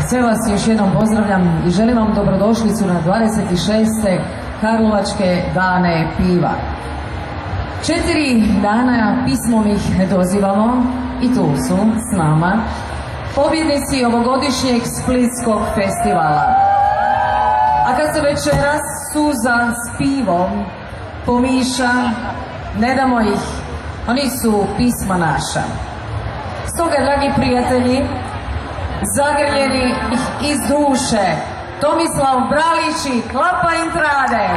Sve vas još jednom pozdravljam i želim vam dobrodošlicu na 26. Karlovačke dane piva. 4 dana pismom ih dozivamo i tu su s nama pobjednici ovogodišnjeg Splitskog festivala. A kad se večeras suza s pivom pomiša, ne damo ih, oni su pisma naša. Stoga, dragi prijatelji, zagrljeni ih iz duše, Tomislav Bralić i Klapa Intrade.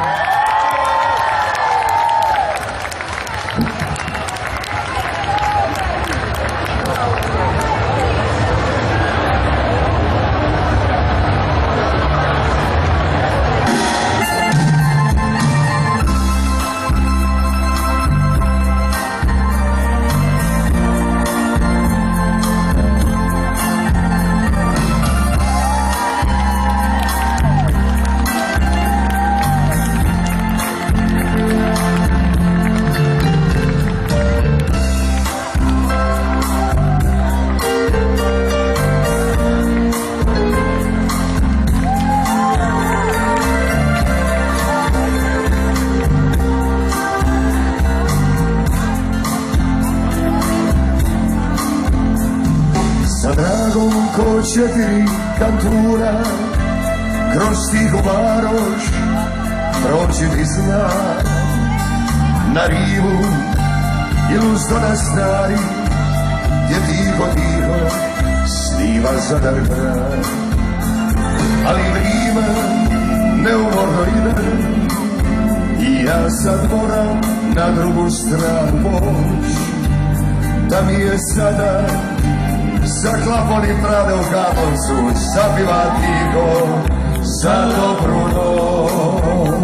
Ko 4 kantura kroz tihu varoš proći mi zna, na rivu ili uzdo na stari gdje tiho sniva Zadar grad. Ali vrijeme neumorno ide i ja sad moram na drugu stranu poć, da mi je sada za Klapom Intrade u Karlovcu zapiva tiho za dobru noć.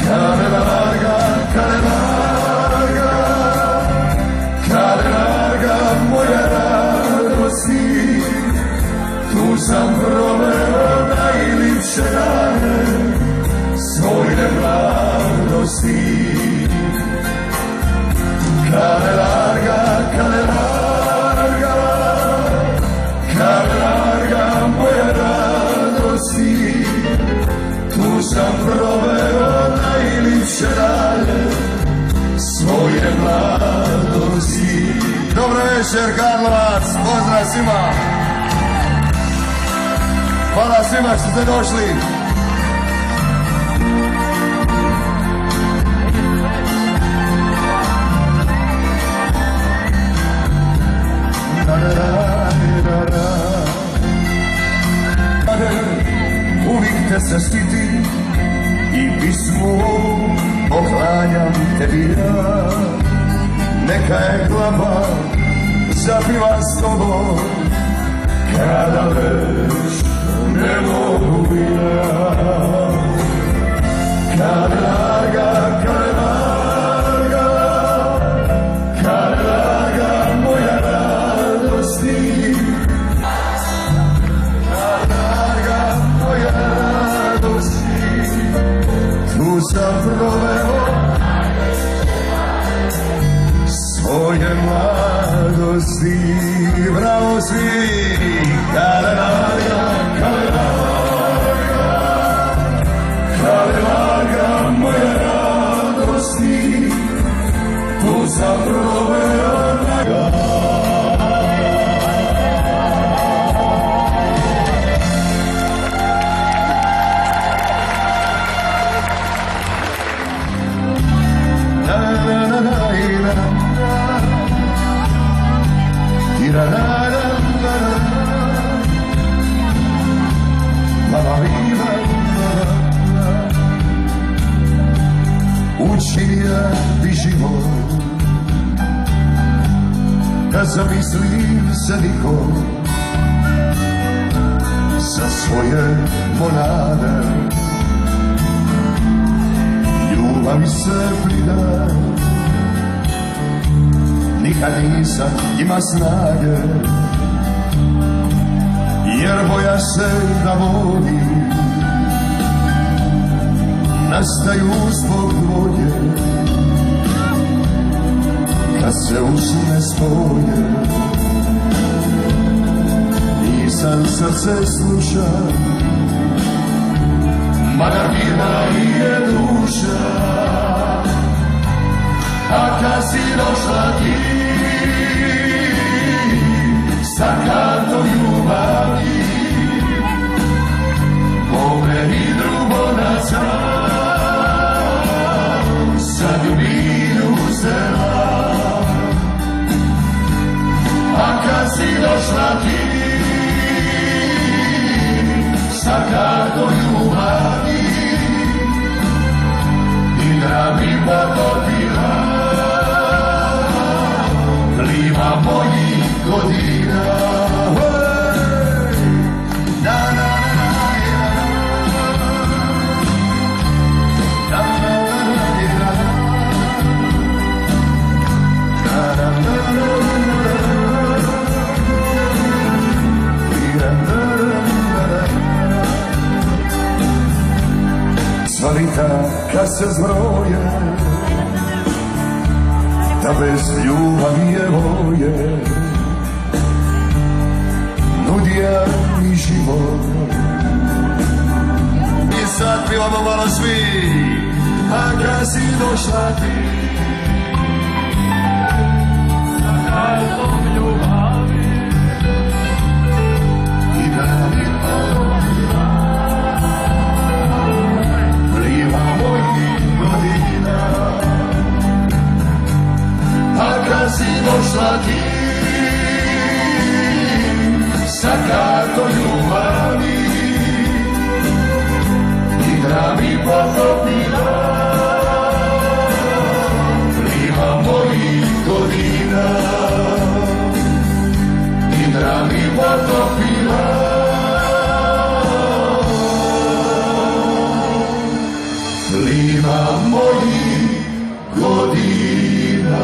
Kade larga, kade larga, kade larga moja radosti, tu sam proveo najljepše dane svoje mladosti. Kade larga, kade larga, larga moja radosti, tu sam proveo najljepše dane svoje mladosti. Dobro večer Karlovac, pozdrav svima. Hvala svima što ste došli. Uvijek te se stidim i pismu poklanjam tebi ja. Neka je Klapa zapiva s tobom kada već ne mogu ja. Kada larga, kada larga, kada larga moja radosti, tu sam proveo svoje mladosti. Bravo svi! Kada larga, kada larga, kada larga moja radosti, tu sam proveo najga. Učinja bi život kad zamislim se nikom za svoje monade. Ljubavi se prida, nikad nisam ima snage, jer boja se da volim nastaju zbog dvoje, kad se usne spoje. sam srce sluša, mada mirna je duša. A kad si došla ti sa kartom ljubavi, po meni drugonaca sad ljubinu uzela. A kad si došla ti sa kartom ljubavi, igra mi potopila klima mojih godina. Svalita kad se zbroje, da bez ljubavi je voje, nudija mi život. I sad pivamo malo svi, a kad si došla ti sa kartom ljubavi, i da mi potopila klima mojih godina. A kad si došla ti sa kartom ljubavi, igra mi potopila klima mojih godina. Igra mi potopila klima mojih godina.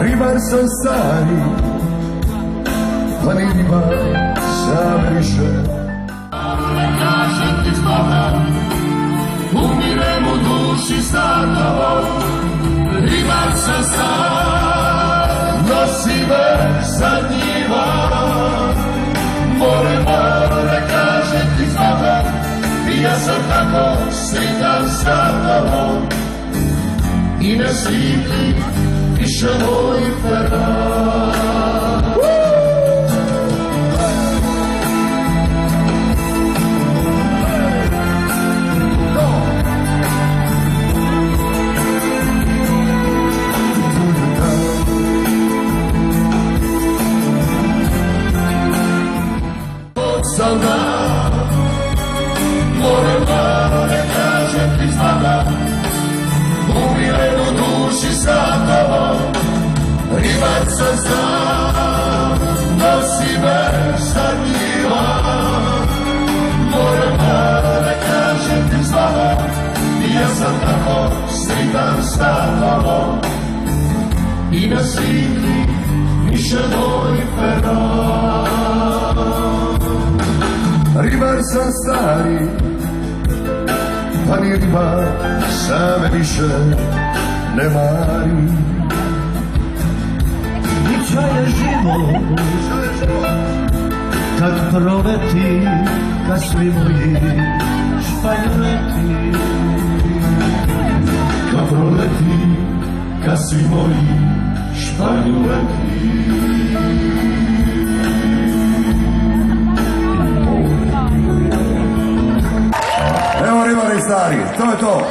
Ribar sam stari, pa ni ribar sam više. Ne kažem ti zboga, umirem u duši stanovo. Ribar sam star, nosi me sa njiva. More, more, kažem ti zboga, i ja sam tako sretan stanovo. I ne sviti više moj Ferrari. Sam da, more, more, kažem ti zboga, umirem u duši sa tobom. Ribar sam star, nosi me sa njiva. More, more, kažem ti zboga, i ja sam tako sretan sa tobom. I na svijetu više moj Ferrari. Ribar sam stari, pa ni ribar same više ne mari. Priča je život, kad proleti, kad svi moji španjoleti. Kad proleti, kad svi moji španjoleti. Evo ribari stari, to je to.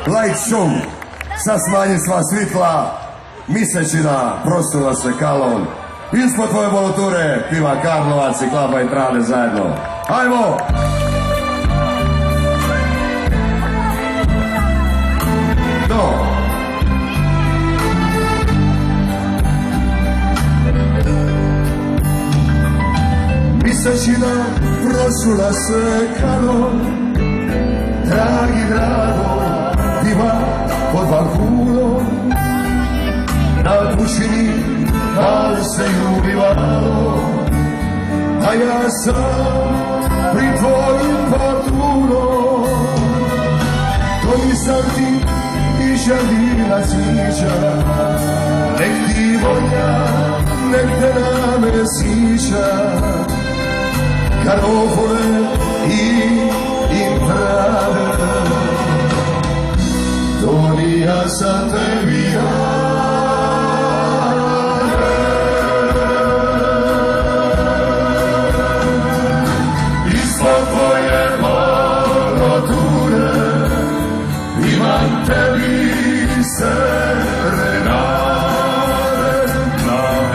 Light show, sad smanji sva svitla, misečina, prostula se kalon. Ispod tvoje boloture piva Karlovac i Klapa i Trane zajedno. Ajmo! To! Misečina, prosula se kalon, dragi drago, piva pod balkonom, na pušini da li se ljubivalo, a ja sam pri tvojim portunom. To nisam ti i želila cvića, nek ti volja, nek te na me sića, karofole i imprave. To ni ja sam tebi ispod tvoje moroture imam tebi serenade,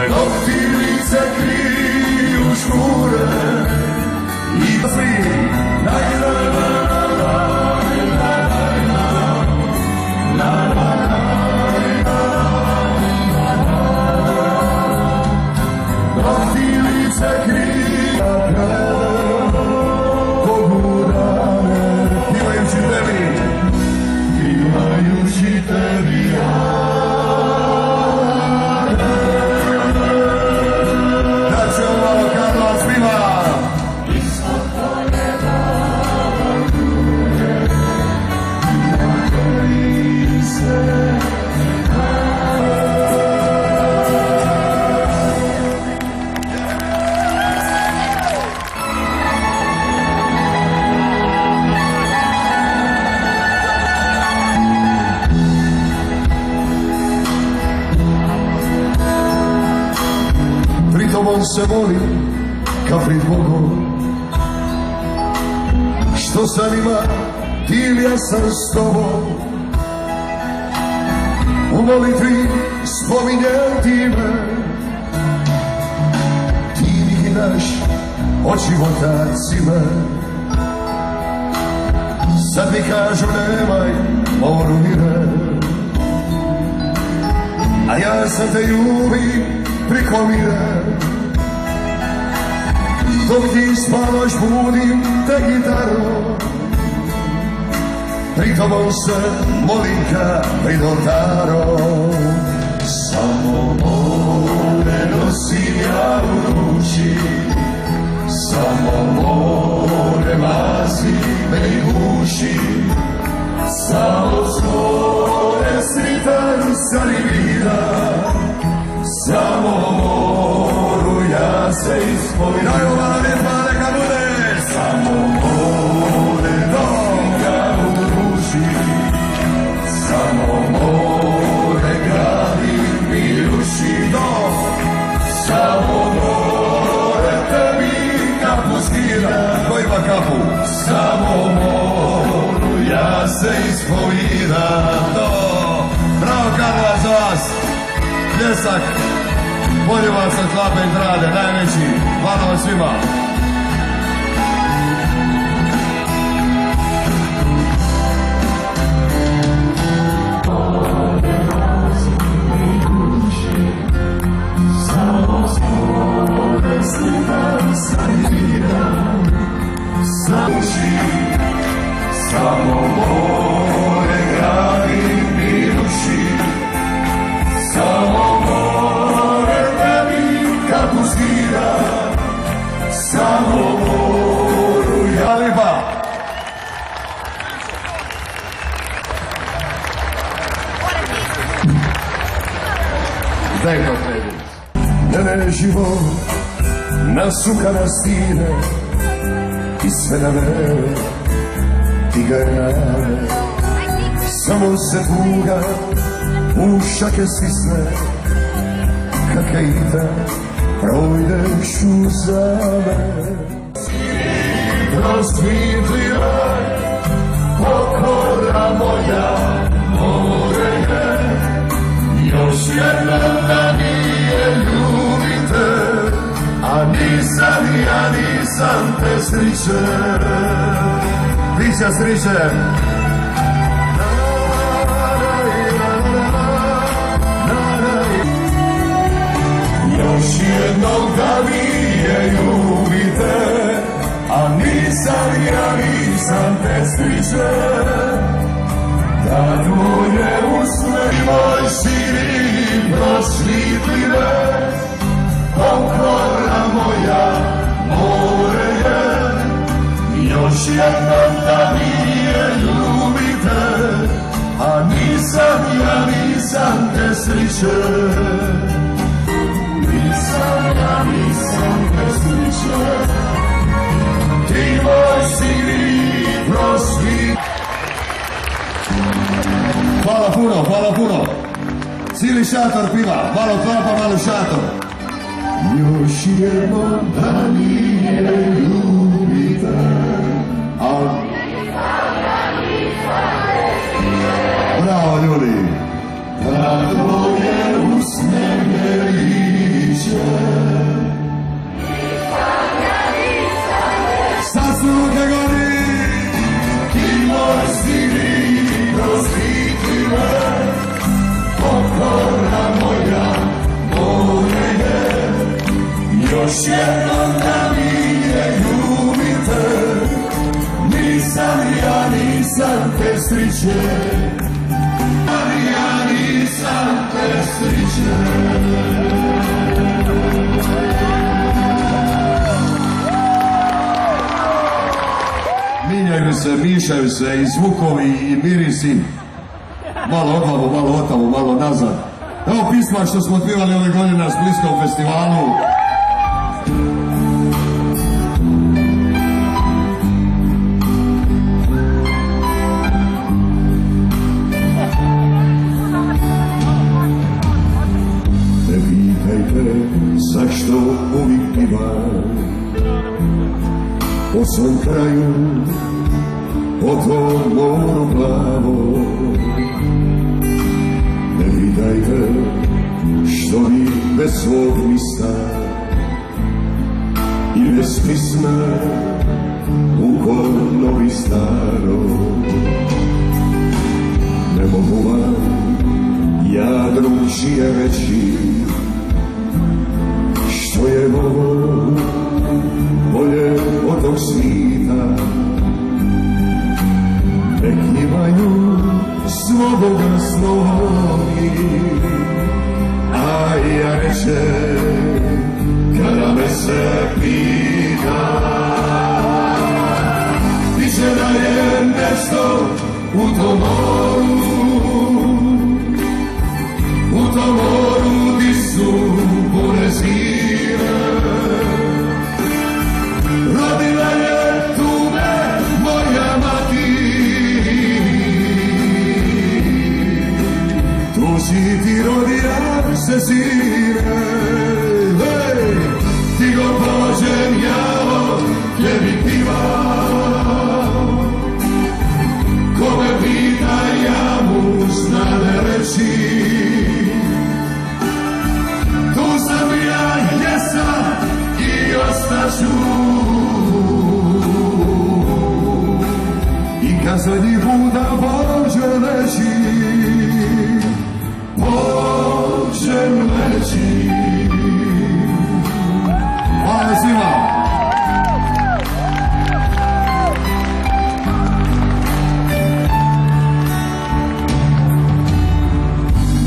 dok ti lice kriju škure i svi dok ti lice kriju pogurane, pivajući tebi, pivajući tebi da će ovo Karlovac piva ispod tvoje moroture imam tebi serenade. On se voli kao pred Bogom, što sam ima ili ja sam s tobom. U molitvi spominjem ti me, ti mi daš od života cime. Sad mi kažu nemaj moru mire, a ja sam te ljubim priko mire. Dok ti spavaš budim te gitaru, pri tobom se molim ka pred oltarom. Samo more nosim ja u ruči, samo more mazi me i guši, samo skore sritan sa rivira, samo moru ja se ispovinam. Samo more nosim ja u ruči, samo more gradim i ruši. Samo more tebi kapu skida. Ko ima kapu? Samo moru ja se ispovinam. Bravo Karlovac za vas, pljesak Poljubaca, Klape i Trade, najveći. Hvala vam svima. Samo more gradim i ruši, samo more tebi kapu skida, samo moru ja liba. Daj to tebi. Ne život nasuka na stine i sve na mene ti ga rane. Samo se tuga u šake svisne, kakaita projdeš u zame. Prosvitljaj pokora moja, more je još jednom da nije ljubite, a ja nisam te striče. Priča striče. Još jednog da vi je ljubite, a ja nisam te striče. Da tvoje usne moj siri prosvitljive, pokora moja more je, još jednom da nije ljubite, a nisam ja, nisam te sriće. Nisam ja, nisam te sriće, ti moj si prosvit. Hvala puno, hvala puno. Cijeli šator piva, malo klapa, malo šator. Još jednom da nije ljubite, a bravo ljudi. da tvoje usne ne liče. Sad su ruke gori. Ti moj si prosvitljive, pokora moja more je, još jednom da nije ljubite, nisam ja, nisam te sriće, ja nisam te sriće. Minjaju se, mišaju se i zvukovi i mirisi. Malo odvamo, malo otamo, malo nazad. Evo pisma što smo otpivali ove godine na Splitskom festivalu. Ne pitajte zašto uvijek pivam o svom kraju, o tom moru plavo. Ne pitajte što mi bez svog mista i bez pisma u konovi staro. Ne mogu vam ja drugčije reći što je ovo bolje od tog svita. Nek imaju svoboda snovi, a ja rečem kada me se pita, piše da je nešto u tom moru di su pune zime. Rodila je tume moja mati, tu si ti rodila se sine. Hej, ti go pođem ja, tebi pivam, ko me pita ja mu znane reći. Tu sam ja, jesam i ostaću, i kad zadnji puta pođem leći, pođem leći. Hvala svima.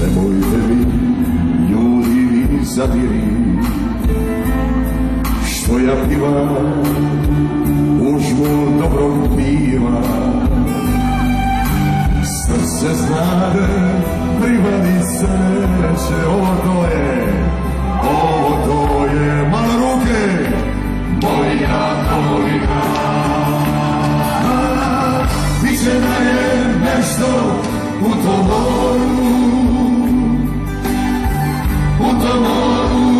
Nemojte mi, ljudi, zadiri, što ja pivam užmu dobrog piva. Srce znade, privadi se neće, ovo to je, malo ruke, moja polina. Biće da je nešto u tom moru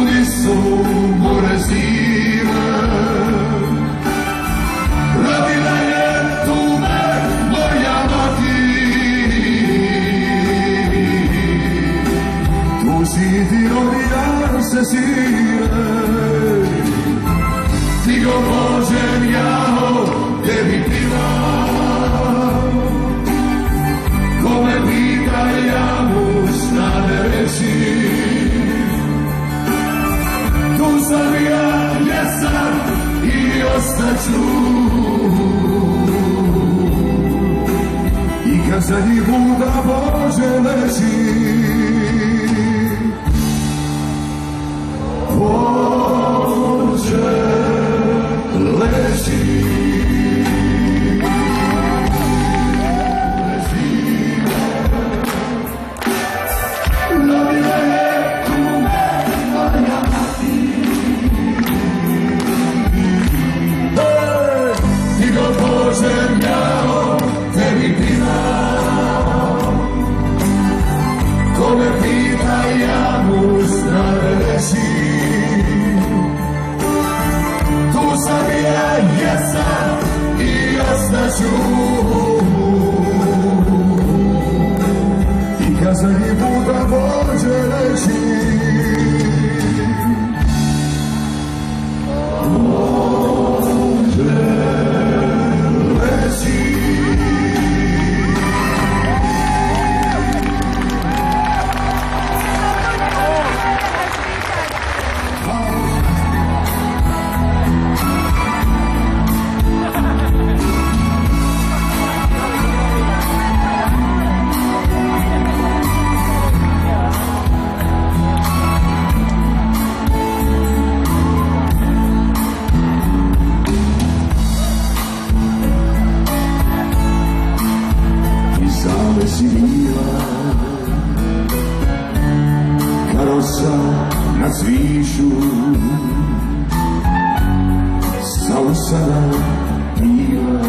di su more zime. Rodila je tume moja mati, tu si ti rodila se sine. Ti go pođem ja, tebi pivam, ko me pita ja mu znane reći. Tu sam ja, jesam i ostaću, i kad zadnji puta pođem leći, sada bila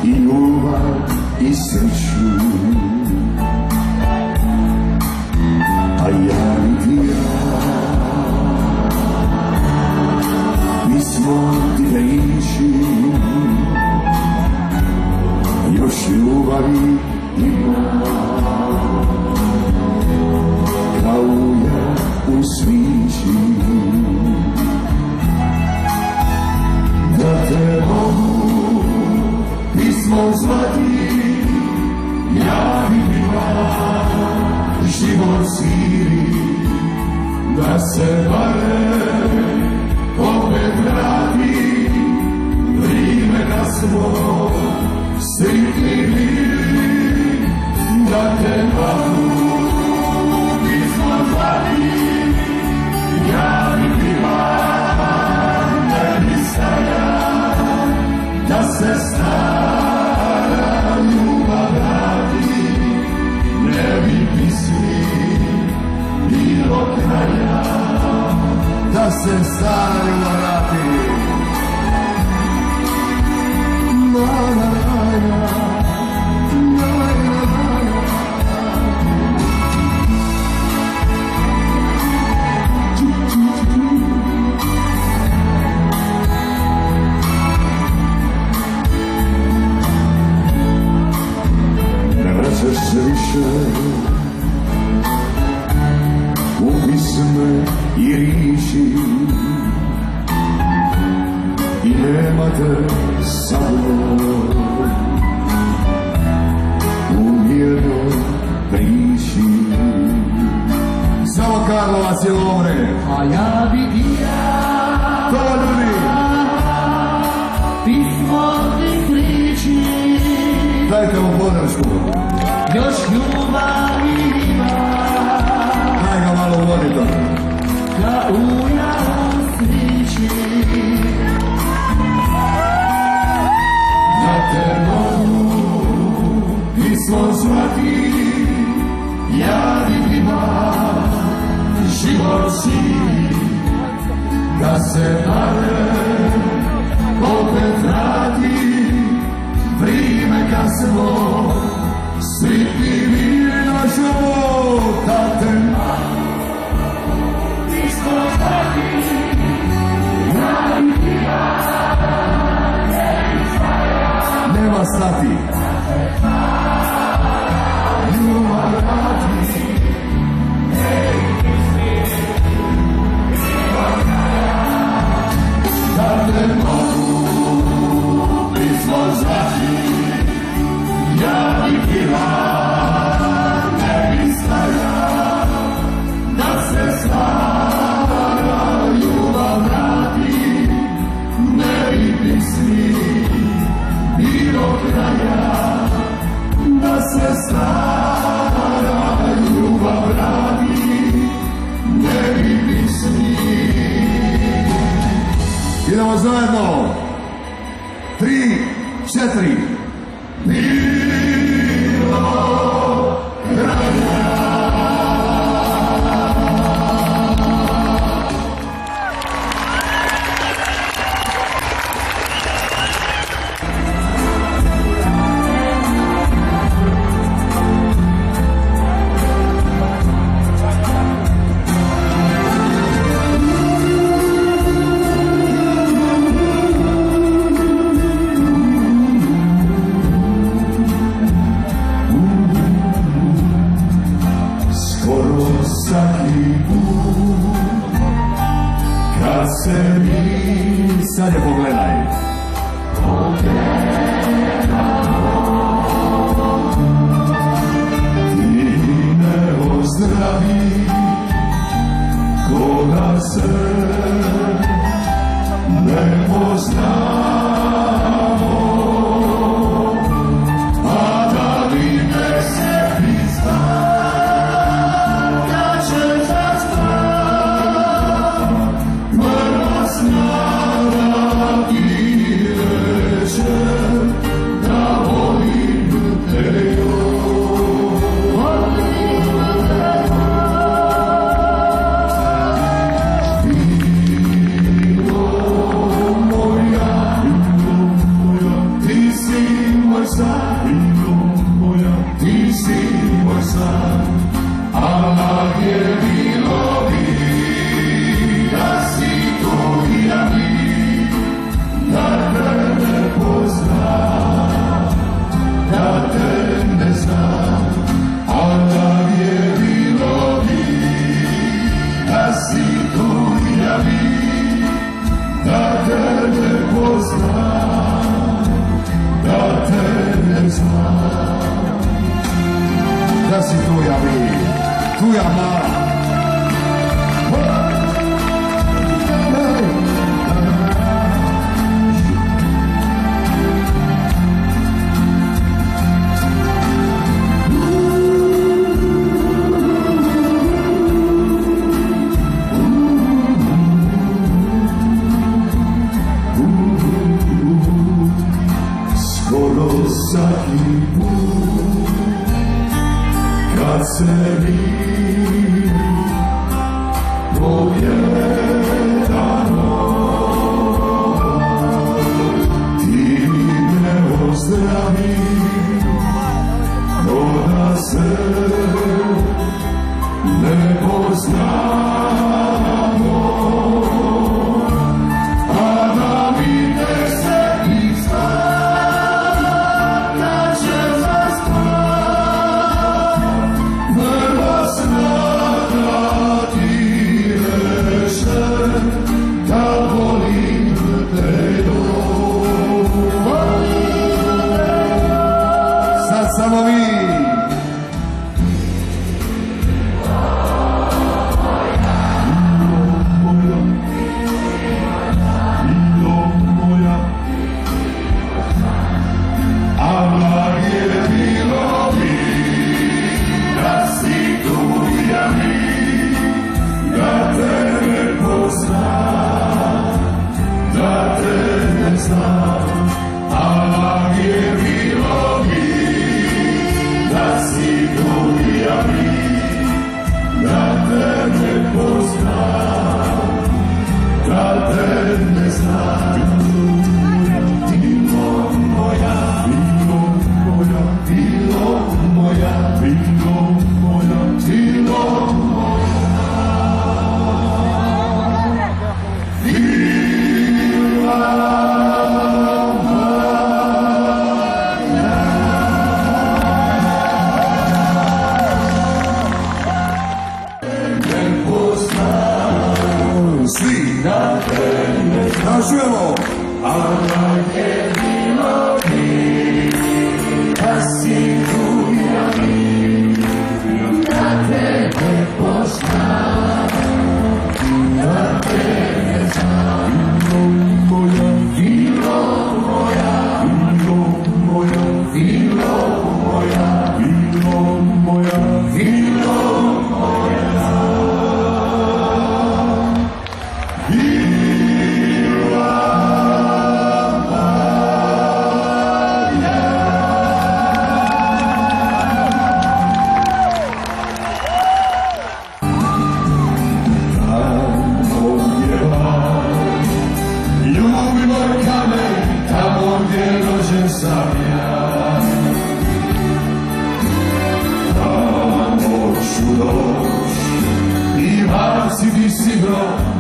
i ljubav i sreću, a ja i ti pismo ti da ići, još ljubavi ima, kao ja u svići. Da te mogu pismo zvati, ja bi bila život sviri, da se barem opet vrati vrime da smo sretni bili. Da te mogu pismo zvati, ja bi bila da se stara ljubav vrati, ne bi pismi bilo kraja. Da se stara ljubav vrati, se više u pisme i riječi i nema te sa mnom u mirnoj priči. Samo Karlovac je Lovre, a ja bi ja to ljudi pismo ti priči, dajte mu podršku. još ljubavi ima, daj ga malo vodi to, da uja u svići. da te mogu pismo zvati, ja bi ima život sviri, da se barem opet vrati vrime kad smo sretni bili na život. Da te pismo zvati, ja bi ima nema stati, ljubav vrati, da te mogu pismo zvati, ja bi bila ne bi stara, da se stara ljubav vrati, ne bi pismi bilo kraja. Da se stara ljubav vrati, ne bi pismi. Idemo zajedno, 3, 4. Bilo kraja. Kad se mi sad je pogledaj, ti ne ozdravi koga se ne poznamo, a da mi ne se prizna kad će zaspat mrtva snara ti. Čujemo!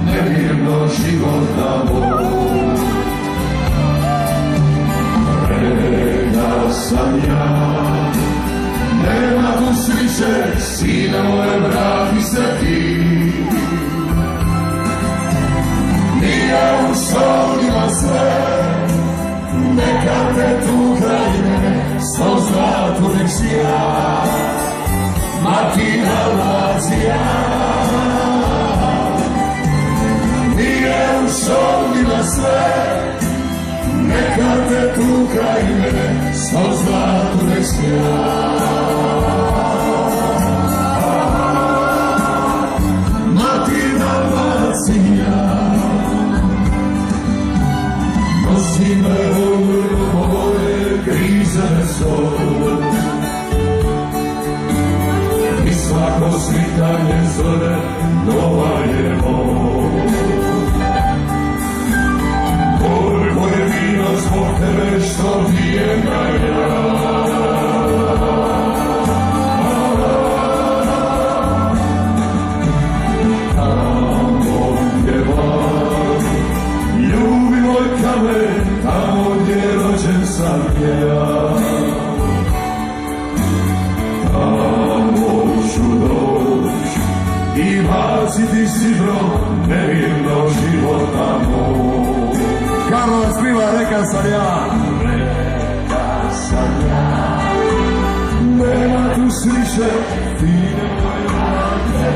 Nemirno života moj, pregao sam ja, nema tu sviše, sine moje, vrati se ti. Nije u šolima sve, neka te tu krajine, sto zlatu nek si ja, Martina Lazija. U šolima sve, neka te tu kraj mene, sto zlatu nek smija. Martina Lazija, nosi me moje grize sobu i svako svitanje zore nova je moj. Moje vino zbog tebe što pijem ga ja. Tamo gdje van, ljubi moj kamen, tamo gdje rođen sam ja. Tamo ću doć i baciti sidro nemirno života moj. Karlovac piva, reka sam ja. Reka sam ja. Nema tu sriće, fine moje vrate.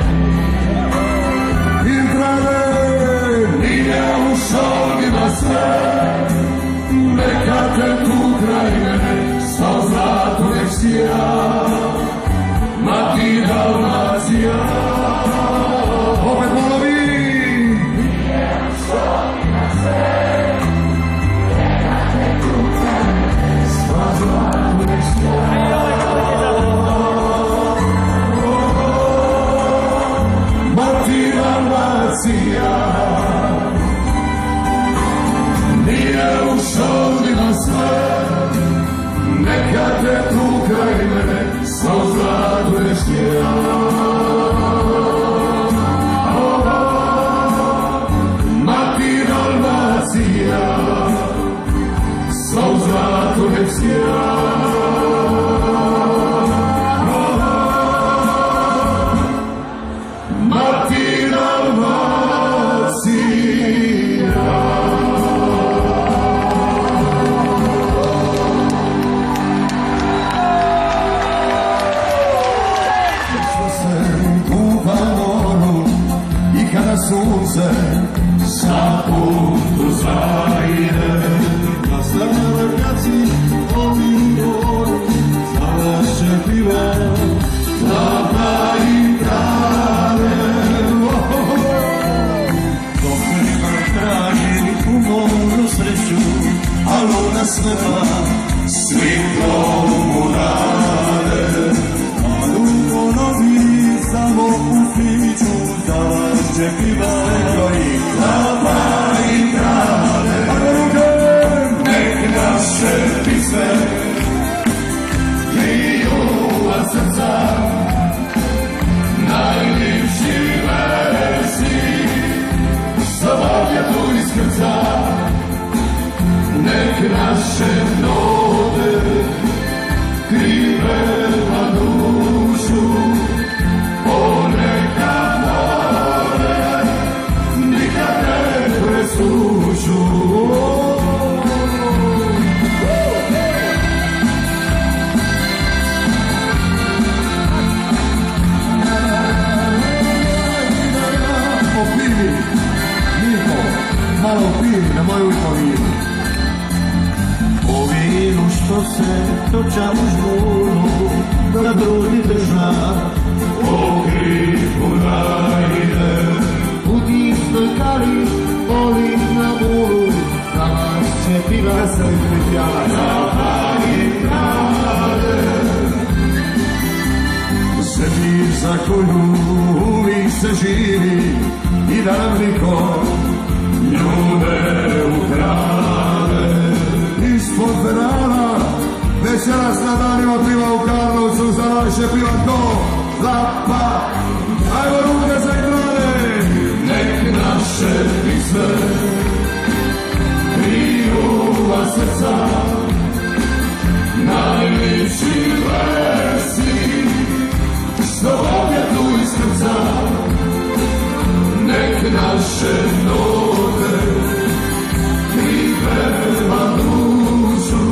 Intrane, nije u šolima sve, neka te tu kraj mene, sto zlatu nek si ja, Mati Dalmacija. Opet malo vi. Nije u šolima sve, Martina Lazija, nije u šolima sve, neka te tu kraj mene, sto zlatu nek si ja. Martina Lazija, sto zlatu nek si ja. Sunce sa putu zajde, na strane vrkaci ovi vodu, zalašće piva, lavna i trave. Dok nema traži u moju sreću, a luna svetla svitlo mu rade. A dugo novi samo u piću, zalašće piva, lavna i trave. tu iskrca, nek naše note krive na dušu, ponekad more nikad ne presušu. Malo pili na moju vinu. O vinu što se toča u žbunu, da drugi drža O gripu najde, u tistoj kali poli na bulu, za vas će piva Veseli Filipijana. zapali krade. Zemlji za koju uvijek se živi i da nam niko Ljude ukrade, ispod penala večeras na danima piva u Karlovcu za naše pivatko Lapa. Ajmo ruke za ekrane. nek naše pisme krijuva srca, najliči versi što ovdje tu iskrca, nek naše note krive na dušu,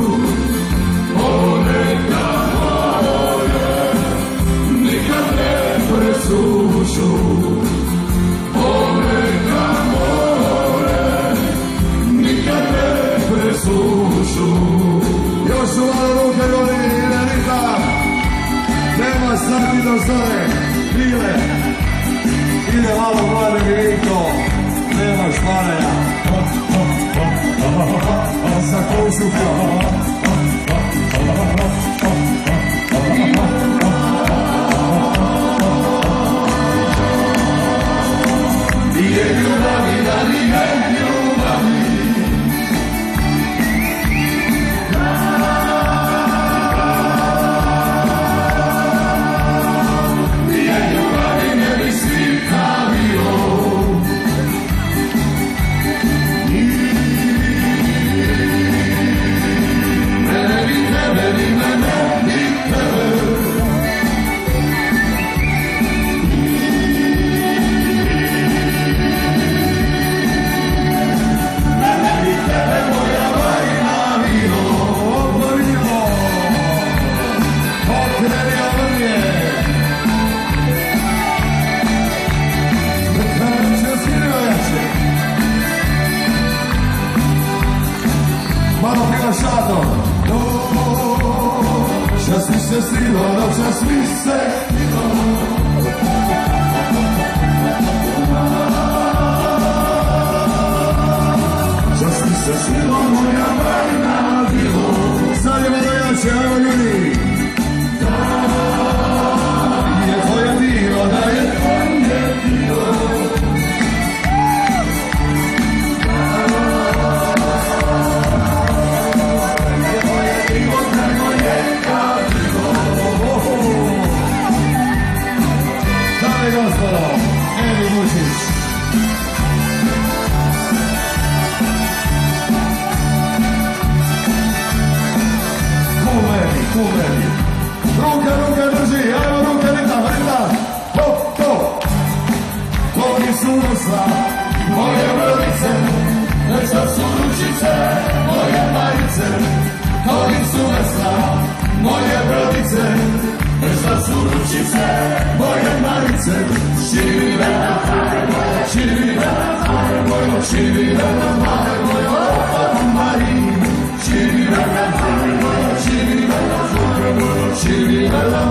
ponekad more nikad ne presušu, ponekad more nikad ne presušu. Još su malo ruke goli i Renita. Nema sati do zore. Bile. Ide malo mlade Miliko. Nema špareja. Sa koušukom. Nije ljubavi, da nije ljubavi, nije ljubavi, ne bi slikavio. Mene bi tebe, ni mene bi tebe. Malo piva šato. Čas mi se stilo, čas mi se stilo. Čas mi se stilo, moja bajna bilo. Sad je malo jače, ajmo ljudi. Je tvoje bilo, da je tvoje bilo. Gospodo, Emi Vučić. Kumeni. Ruke drži, ajmo ruke, Rita. Hop, to. Tvoji su nosla, Moje brodice, nešto su ručice, moje majice, tvoji su vesla, moje brodice, nešto su ručice, moje majice, širivela, širivela, širivela, Mari, širivela, širivela,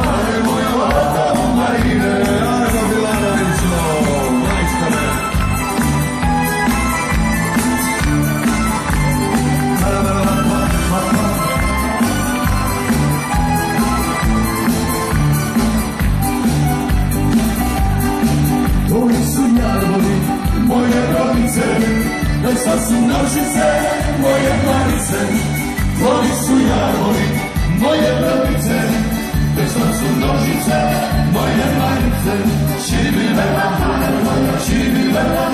Marine, ajmo Bilanovićo, majstore. Tvoji su jarbovi, moje brodice, nešto su nožice, moje marice. Tvoji su jarbovi, moje brodice, nešto su nožice, moje marice. Širivela, širivela,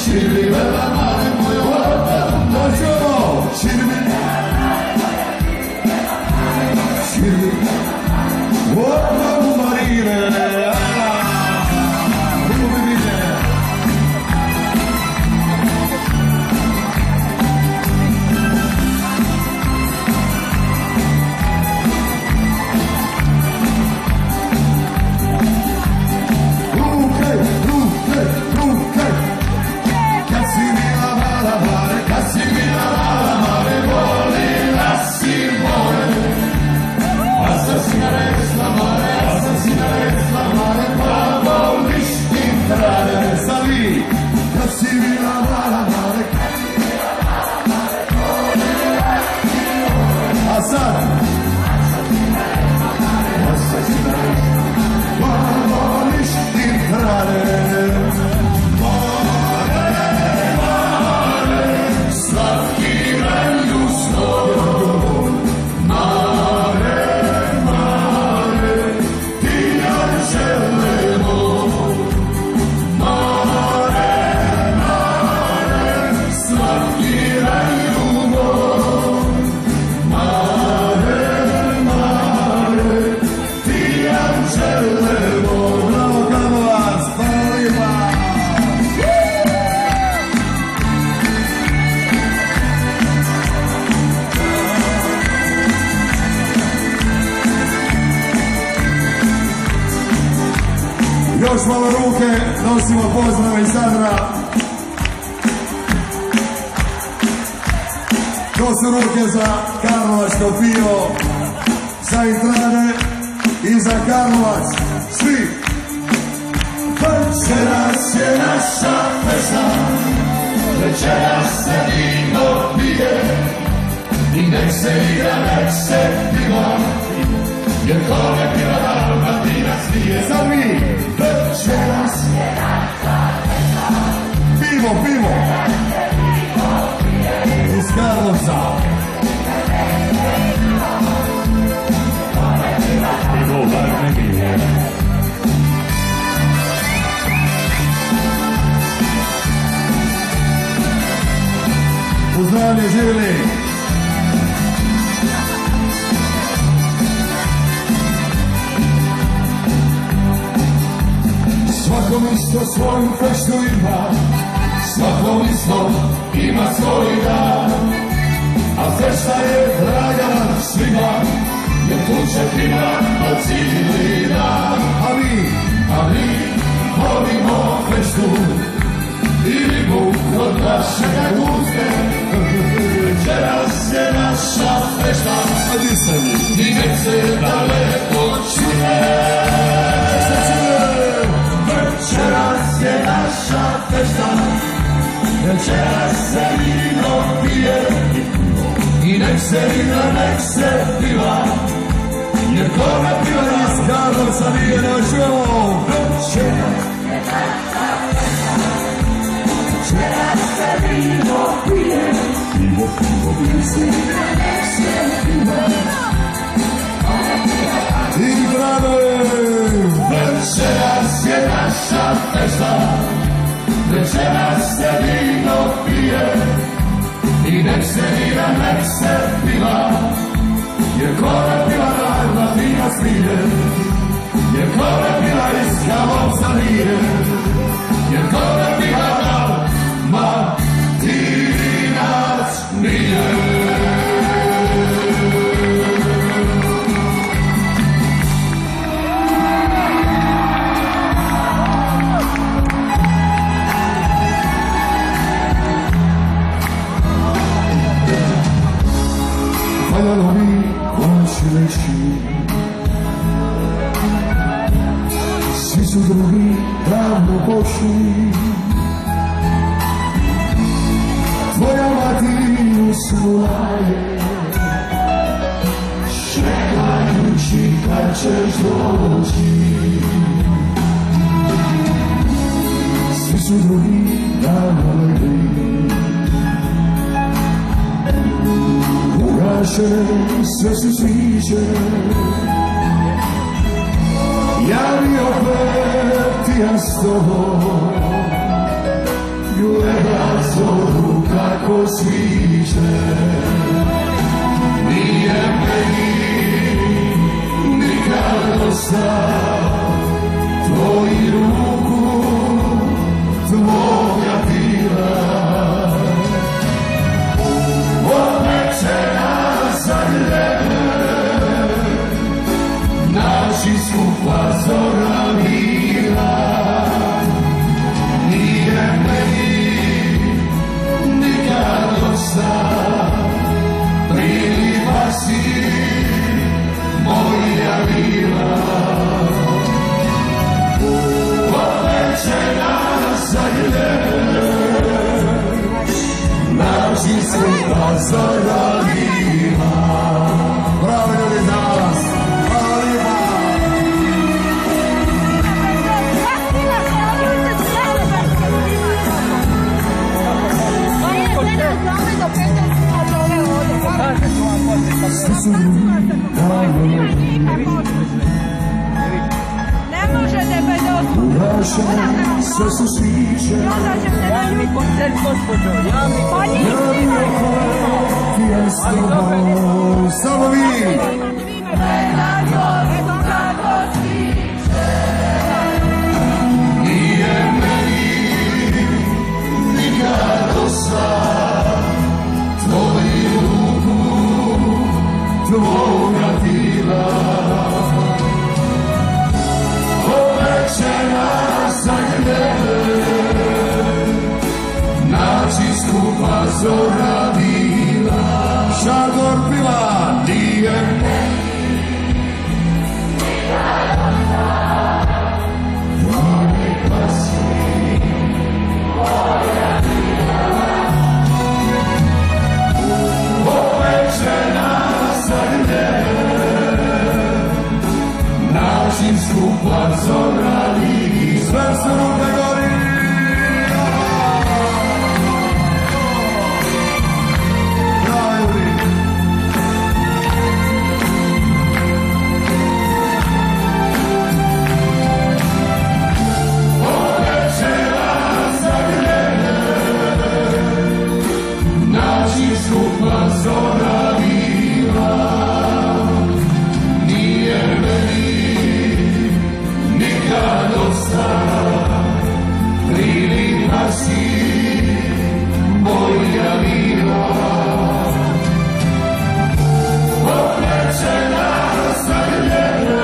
širivela, nosimo pozdrave iz Zadra. To su ruke za karlovačko pivo, za Intrane i za Karlovac. Svi! Večeras je naša festa, večeras se vino pije i nek se igra, nek se piva, jer kolektiva Dalmatinac nije. Sad mi! Večeras je naša festa, Pivo, pivo! Iz Karlovca! Uzdravlje, živjeli! Svakom isto svoju feštu ima, svakom isto ima svoj dan, a fešta je draga svima, jer tu će piva po cijeli dan. A mi volimo feštu i ribu kod našega guste. Večeras je naša fešta i nek se daleko čuje. Večeras je naša fešta, večeras se vino pije i nek se igra, nek se piva, jer kome piva iz Karlovca nije došao. Večeras je naša fešta, večeras se vino pije i nek se igra, nek se piva. Večeras je naša fešta, večeras se vino pije i nek se igra, nek se piva, jer kome piva Dalmatinac nije, jer kome piva iz Karlovca nije, jer kome piva Dalmatinac nije. Valjalo mi poći leći, svi su drugi davno pošli, tvoja mati usnula je, čekajući kad ćeš doći. Svi su drugi davno legli, sve su sviđe, ja mi opet ja s tobom gleda zoru kako sviđe. Nije meni nikad dosta tvoji ruku, tvoja tila. Naši skupa zora mira, nije meni nikad dosta, priliva si moja mila. Opet će nas zagrljeti, naši skupa zora mira. Bravo ljudi za vas! Ne možete bez osnovne. Sve su sviđe, Javni koncert, gospođo, javni koncert. ja s tobom, samo vi! Nije meni nikad dosta tvoju ruku, tvoja tila. Ove će nas zagrljeti, skupa zora bila, šagor pila, nije meni. Način skupa zorali, sve se ruke gori. Ovečera zagrljene, način skupa zorali. Prilika si moja mila, oplečena zagrljene,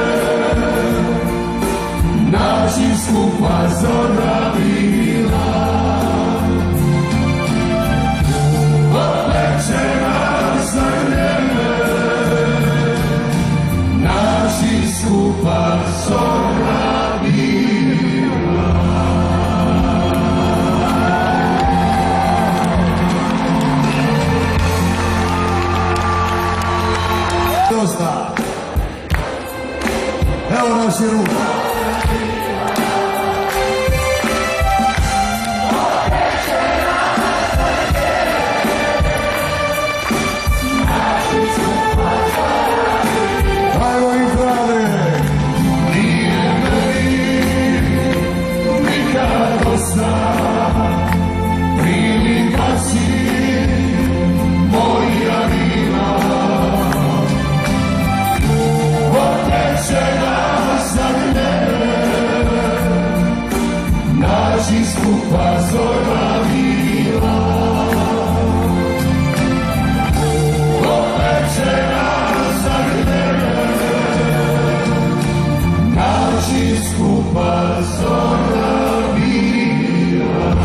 način skupa zora bila. Oplečena zagrljene, način skupa zora bila. Dosta. Evo naši ruka. Ajmo i prave. Nije meni nikad dosta, prilika si moja mila. Način skupa zora bila, opečena zagrljene, način skupa zora bila.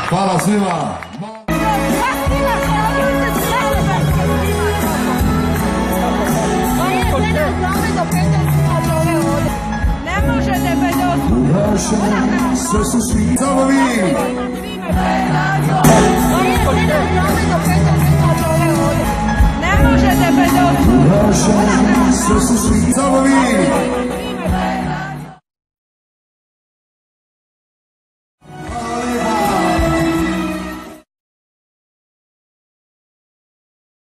Hvala svima. Ne možete bez Sve su svi. Samo vi.